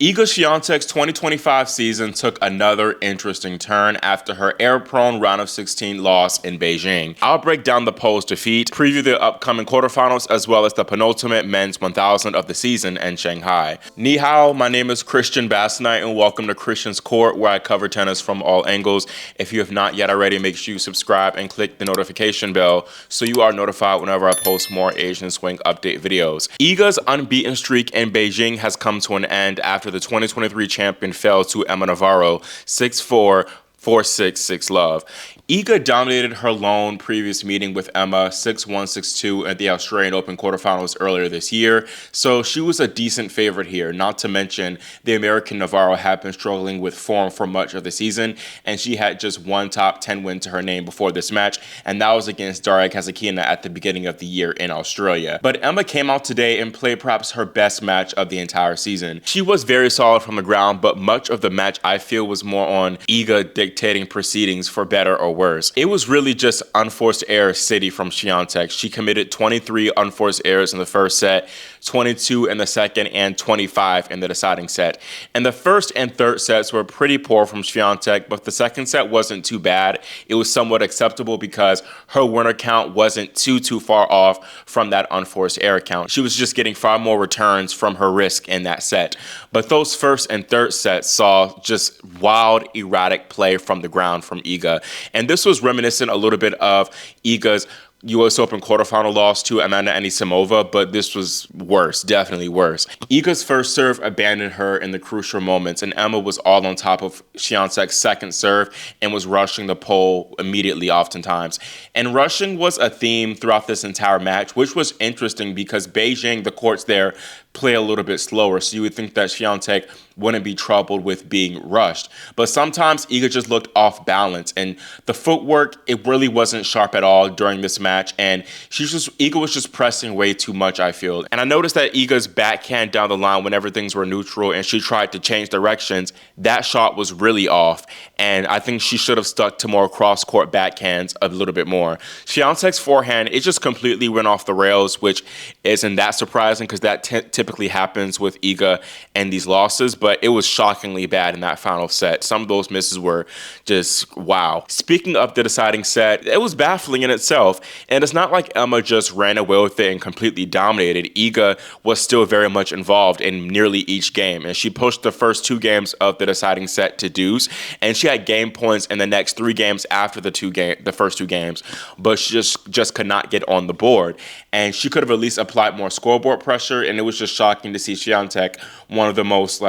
Iga Swiatek's 2025 season took another interesting turn after her error-prone round of 16 loss in Beijing. I'll break down the Pole's defeat, preview the upcoming quarterfinals, as well as the penultimate men's 1000 of the season in Shanghai. Ni hao, my name is Christian Basnight, and welcome to Christian's Court, where I cover tennis from all angles. If you have not yet already, make sure you subscribe and click the notification bell so you are notified whenever I post more Asian Swing update videos. Iga's unbeaten streak in Beijing has come to an end after the 2023 champion fell to Emma Navarro 6-4, 4-6, 6-love. Iga dominated her lone previous meeting with Emma 6-1, 6-2 at the Australian Open quarterfinals earlier this year, so she was a decent favorite here. Not to mention, the American Navarro had been struggling with form for much of the season, and she had just one top 10 win to her name before this match, and that was against Daria Kasatkina at the beginning of the year in Australia. But Emma came out today and played perhaps her best match of the entire season. She was very solid from the ground, but much of the match I feel was more on Iga dictating proceedings for better or worse. It was really just unforced error city from Swiatek. She committed 23 unforced errors in the first set, 22 in the second, and 25 in the deciding set. And the first and third sets were pretty poor from Swiatek, but the second set wasn't too bad. It was somewhat acceptable because her winner count wasn't too far off from that unforced error count. She was just getting far more returns from her risk in that set. But those first and third sets saw just wild, erratic play from the ground from Iga. And this was reminiscent a little bit of Iga's U.S. Open quarterfinal loss to Anisimova, but this was worse, definitely worse. Iga's first serve abandoned her in the crucial moments, and Emma was all on top of Swiatek's second serve and was rushing the pole immediately oftentimes. And rushing was a theme throughout this entire match, which was interesting because Beijing, the courts there, play a little bit slower, so you would think that Swiatek wouldn't be troubled with being rushed. But sometimes Iga just looked off balance, and the footwork, it really wasn't sharp at all during this match, and Iga was just pressing way too much, I feel. And I noticed that Iga's backhand down the line whenever things were neutral and she tried to change directions, that shot was really off, and I think she should have stuck to more cross-court backhands a little bit more. Swiatek's forehand, it just completely went off the rails, which isn't that surprising because that typically happens with Iga and these losses, but it was shockingly bad in that final set. Some of those misses were just wow. Speaking of the deciding set, it was baffling in itself, and it's not like Emma just ran away with it and completely dominated. Iga was still very much involved in nearly each game, and she pushed the first two games of the deciding set to deuce, and she had game points in the next three games after the first two games, but she just could not get on the board, and she could have at least applied more scoreboard pressure, and it was just shocking to see Swiatek, one of the most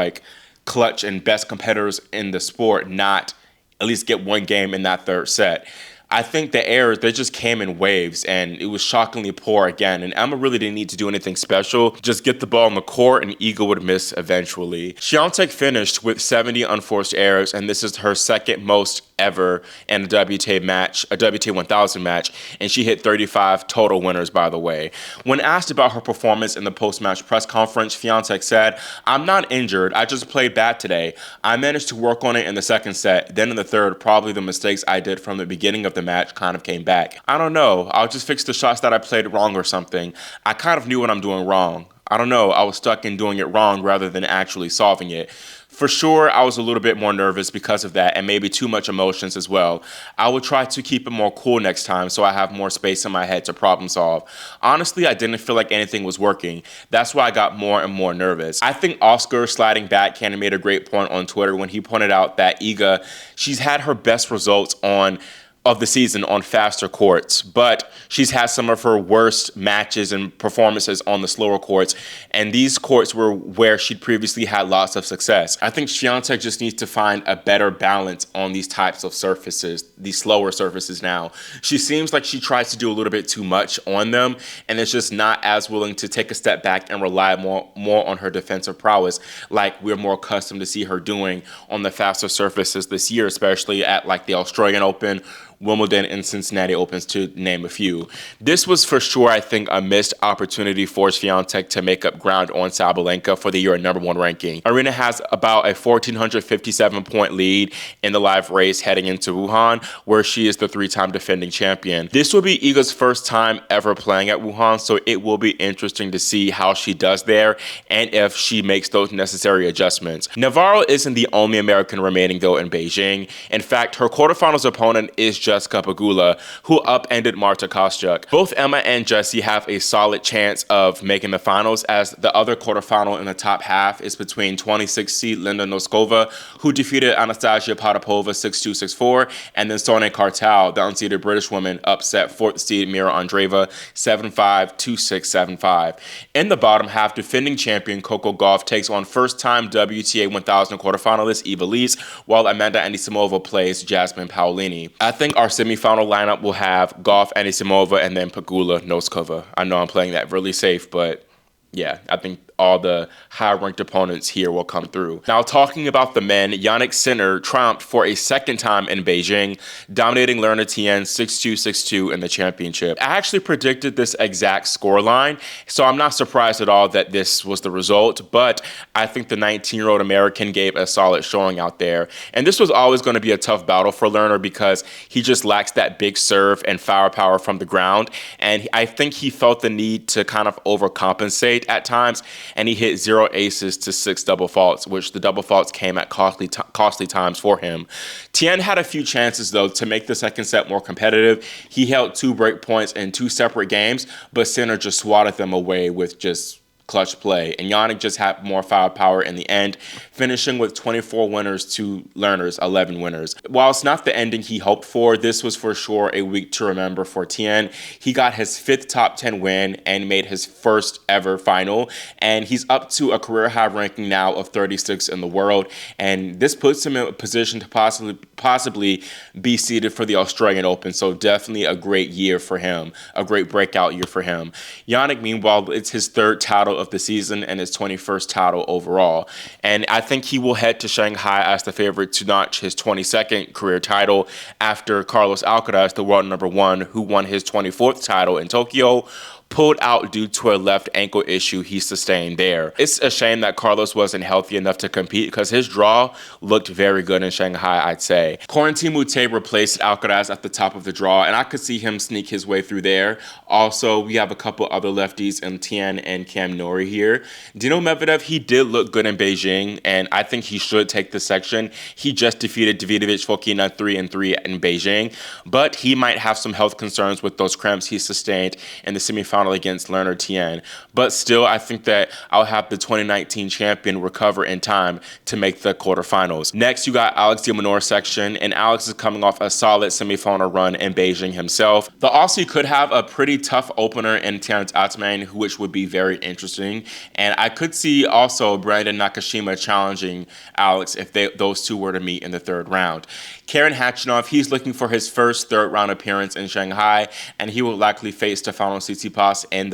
clutch and best competitors in the sport, not at least get one game in that third set. I think the errors, they just came in waves, and it was shockingly poor again. And Emma really didn't need to do anything special. Just get the ball on the court, and Iga would miss eventually. Swiatek finished with 70 unforced errors, and this is her second most ever in a WTA match, a WTA 1000 match, and she hit 35 total winners, by the way. When asked about her performance in the post-match press conference, Swiatek said, "I'm not injured, I just played bad today. I managed to work on it in the second set, then in the third, probably the mistakes I did from the beginning of the match kind of came back. I don't know, I'll just fix the shots that I played wrong or something. I kind of knew what I'm doing wrong. I don't know, I was stuck in doing it wrong rather than actually solving it. For sure, I was a little bit more nervous because of that and maybe too much emotions as well. I will try to keep it more cool next time so I have more space in my head to problem solve. Honestly, I didn't feel like anything was working. That's why I got more and more nervous." I think Oscar sliding backhand made a great point on Twitter when he pointed out that Iga, she's had her best results of the season on faster courts, but she's had some of her worst matches and performances on the slower courts, and these courts were where she'd previously had lots of success. I think Swiatek just needs to find a better balance on these types of surfaces, these slower surfaces now. She seems like she tries to do a little bit too much on them, and is just not as willing to take a step back and rely more on her defensive prowess like we're more accustomed to see her doing on the faster surfaces this year, especially at the Australian Open, Wimbledon, and Cincinnati Opens, to name a few. This was for sure, I think, a missed opportunity for Swiatek to make up ground on Sabalenka for the year #1 ranking. Arena has about a 1,457-point lead in the live race heading into Wuhan, where she is the 3-time defending champion. This will be Iga's first time ever playing at Wuhan, so it will be interesting to see how she does there and if she makes those necessary adjustments. Navarro isn't the only American remaining, though, in Beijing. In fact, her quarterfinals opponent is Jessica Pegula, who upended Marta Kostyuk. Both Emma and Jessie have a solid chance of making the finals, as the other quarterfinal in the top half is between 26 seed Linda Noskova, who defeated Anastasia Potapova 6-2, 6-4, and then Sonia Kartal, the unseeded British woman, upset 4th seed Mira Andreeva 7-5, 2-6, 7-5. In the bottom half, defending champion Coco Gauff takes on first-time WTA 1000 quarterfinalist Eva Lees, while Amanda Anisimova plays Jasmine Paolini. I think our semifinal lineup will have Gauff, Anisimova, and then Pegula, Noskova. I know I'm playing that really safe, but yeah, I think all the high-ranked opponents here will come through. Now, talking about the men, Jannik Sinner triumphed for a second time in Beijing, dominating Lerner Tien 6-2, 6-2 in the championship. I actually predicted this exact scoreline, so I'm not surprised at all that this was the result, but I think the 19-year-old American gave a solid showing out there. And this was always going to be a tough battle for Lerner because he just lacks that big serve and firepower from the ground, and I think he felt the need to kind of overcompensate at times, and he hit 0 aces to 6 double faults, which the double faults came at costly times for him. Tien had a few chances, though, to make the second set more competitive. He held 2 break points in 2 separate games, but Sinner just swatted them away with just clutch play, and Jannik just had more firepower in the end, finishing with 24 winners to Lerner's 11 winners. While it's not the ending he hoped for, this was for sure a week to remember for Tien. He got his 5th top 10 win and made his first ever final, and he's up to a career high ranking now of 36 in the world, and this puts him in a position to possibly be seeded for the Australian Open, so definitely a great year for him, a great breakout year for him. Jannik, meanwhile, it's his 3rd title of the season and his 21st title overall. And I think he will head to Shanghai as the favorite to notch his 22nd career title after Carlos Alcaraz, the world #1, who won his 24th title in Tokyo, pulled out due to a left ankle issue he sustained there. It's a shame that Carlos wasn't healthy enough to compete because his draw looked very good in Shanghai, I'd say. Corentin Moutet replaced Alcaraz at the top of the draw, and I could see him sneak his way through there. Also, we have a couple other lefties in Tien and Cam Norrie here. Dino Medvedev, he did look good in Beijing, and I think he should take the section. He just defeated Davidovich Fokina 3-3 in Beijing, but he might have some health concerns with those cramps he sustained in the semifinal against Lerner Tien. But still, I think that I'll have the 2019 champion recover in time to make the quarterfinals. Next, you got Alex de Minaur's section, and Alex is coming off a solid semifinal run in Beijing himself. The Aussie could have a pretty tough opener in Terrence Attman, which would be very interesting. And I could see also Brandon Nakashima challenging Alex if those two were to meet in the 3rd round. Karen Khachanov, he's looking for his first 3rd round appearance in Shanghai, and he will likely face Stefanos Tsitsipas in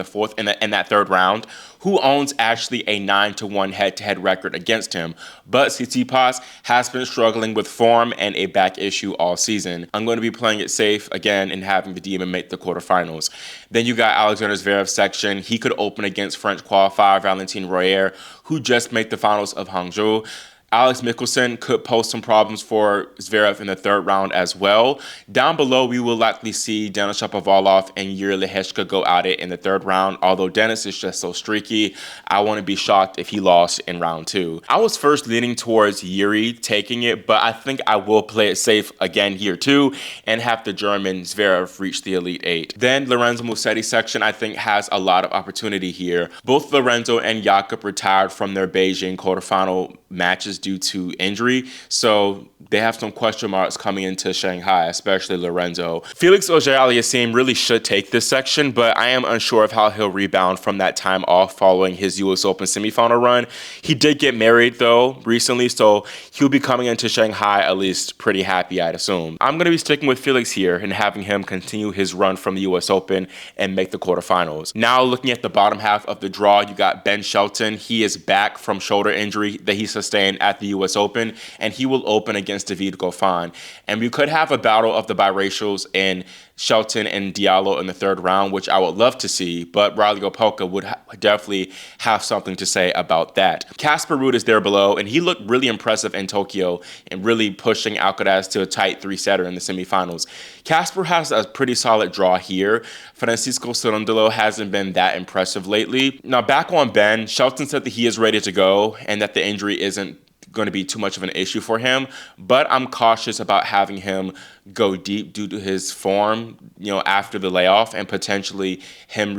that 3rd round, who owns actually a 9-1 head-to-head record against him. But Tsitsipas has been struggling with form and a back issue all season. I'm going to be playing it safe again and having the Demon make the quarterfinals. Then you got Alexander Zverev's section. He could open against French qualifier Valentin Royer, who just made the finals of Hangzhou. Alex Mikkelsen could pose some problems for Zverev in the 3rd round as well. Down below, we will likely see Denis Shapovalov and Yuri Lehechka go at it in the 3rd round, although Denis is just so streaky. I wouldn't be shocked if he lost in round 2. I was first leaning towards Yuri taking it, but I think I will play it safe again here too and have the German Zverev reach the Elite 8. Then Lorenzo Musetti's section, I think, has a lot of opportunity here. Both Lorenzo and Jakob retired from their Beijing quarterfinal matches due to injury, so they have some question marks coming into Shanghai, especially Lorenzo. Felix Auger-Aliassime really should take this section, but I am unsure of how he'll rebound from that time off following his US Open semifinal run. He did get married, though, recently, so he'll be coming into Shanghai at least pretty happy, I'd assume. I'm going to be sticking with Felix here and having him continue his run from the US Open and make the quarterfinals. Now, looking at the bottom half of the draw, you got Ben Shelton. He is back from shoulder injury that he sustained staying at the US Open, and he will open against David Goffin. And we could have a battle of the biracials in Shelton and Diallo in the third round, which I would love to see, but Riley Opelka would definitely have something to say about that. Casper Ruud is there below, and he looked really impressive in Tokyo and really pushing Alcaraz to a tight three-setter in the semifinals. Casper has a pretty solid draw here. Francisco Cerundolo hasn't been that impressive lately. Now, back on Ben, Shelton said that he is ready to go and that the injury isn't going to be too much of an issue for him, but I'm cautious about having him go deep due to his form, after the layoff and potentially him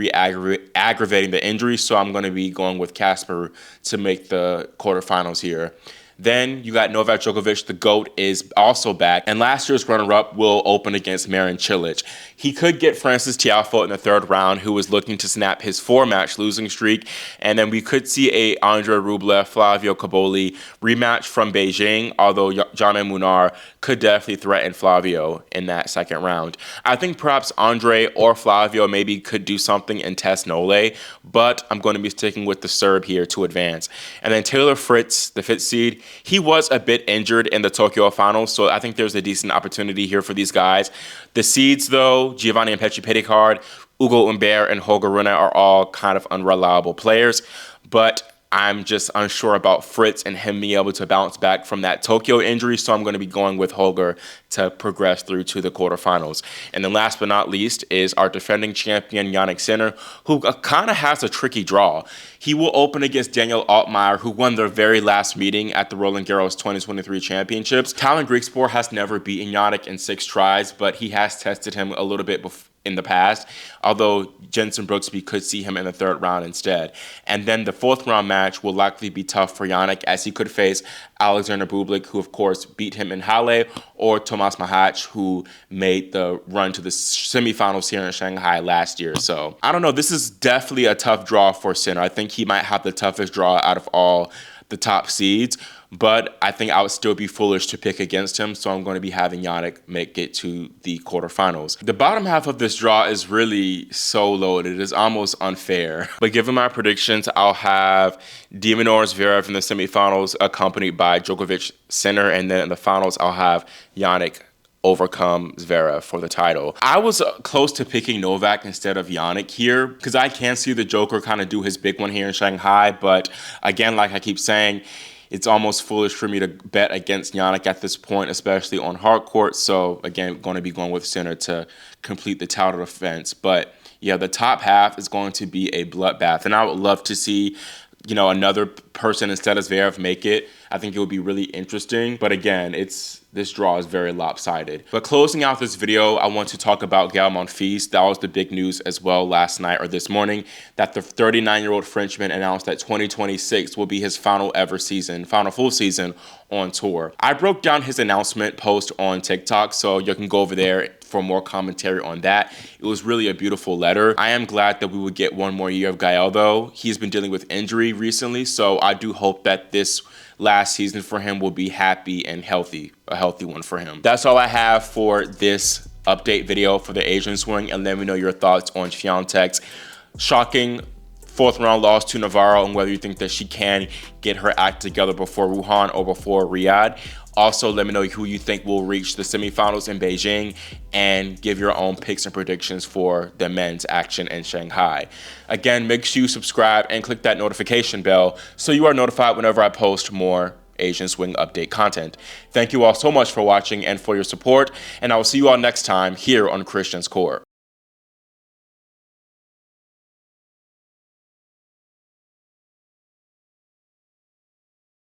aggravating the injury. So I'm going to be going with Casper to make the quarterfinals here. Then you got Novak Djokovic, the GOAT, is also back, and last year's runner-up will open against Marin Cilic. He could get Francis Tiafoe in the third round, who is looking to snap his 4-match losing streak, and then we could see a Andre Rublev, Flavio Cobolli rematch from Beijing, although Jaime Munar could definitely threaten Flavio in that second round. I think perhaps Andre or Flavio maybe could do something and test Nole, but I'm going to be sticking with the Serb here to advance. And then Taylor Fritz, the 5th seed, he was a bit injured in the Tokyo finals, so I think there's a decent opportunity here for these guys. The seeds, though, Giovanni Ampezzi-Picard, Ugo Humbert, and Holger Rune are all kind of unreliable players, but I'm just unsure about Fritz and him being able to bounce back from that Tokyo injury, so I'm going to be going with Holger to progress through to the quarterfinals. And then last but not least is our defending champion, Jannik Sinner, who kind of has a tricky draw. He will open against Daniel Altmaier, who won their very last meeting at the Roland Garros 2023 championships. Talon Griekspoor has never beaten Jannik in 6 tries, but he has tested him a little bit in the past, although Jenson Brooksby could see him in the third round instead. And then the 4th round match will likely be tough for Jannik, as he could face Alexander Bublik, who of course beat him in Halle, or Tomas Mahac, who made the run to the semifinals here in Shanghai last year. So I don't know, this is definitely a tough draw for Sinner. I think he might have the toughest draw out of all the top seeds, but I think I would still be foolish to pick against him, so I'm going to be having Jannik make it to the quarterfinals. The bottom half of this draw is really so loaded. It's almost unfair. But given my predictions, I'll have de Minaur Zverev in the semifinals, accompanied by Djokovic Sinner, and then in the finals, I'll have Jannik overcome Zverev for the title. I was close to picking Novak instead of Jannik here, because I can see the Joker kind of do his big one here in Shanghai, but again, like I keep saying, it's almost foolish for me to bet against Jannik at this point, especially on hard court. So again, going to be going with Sinner to complete the title defense. But yeah, the top half is going to be a bloodbath, and I would love to see another person instead of Zverev make it. I think it would be really interesting. But again, this draw is very lopsided. But closing out this video, I want to talk about Gael Monfils. That was the big news as well last night or this morning, that the 39-year-old Frenchman announced that 2026 will be his final full season on tour. I broke down his announcement post on TikTok, so you can go over there for more commentary on that. It was really a beautiful letter. I am glad that we would get one more year of Gael, though. He's been dealing with injury recently, so I do hope that this last season for him will be happy and healthy, a healthy one for him. That's all I have for this update video for the Asian swing, and let me know your thoughts on Swiatek's shocking 4th round loss to Navarro and whether you think that she can get her act together before Wuhan or before Riyadh. Also, let me know who you think will reach the semifinals in Beijing, and give your own picks and predictions for the men's action in Shanghai. Again, make sure you subscribe and click that notification bell so you are notified whenever I post more Asian Swing update content. Thank you all so much for watching and for your support, and I will see you all next time here on Christian's Court.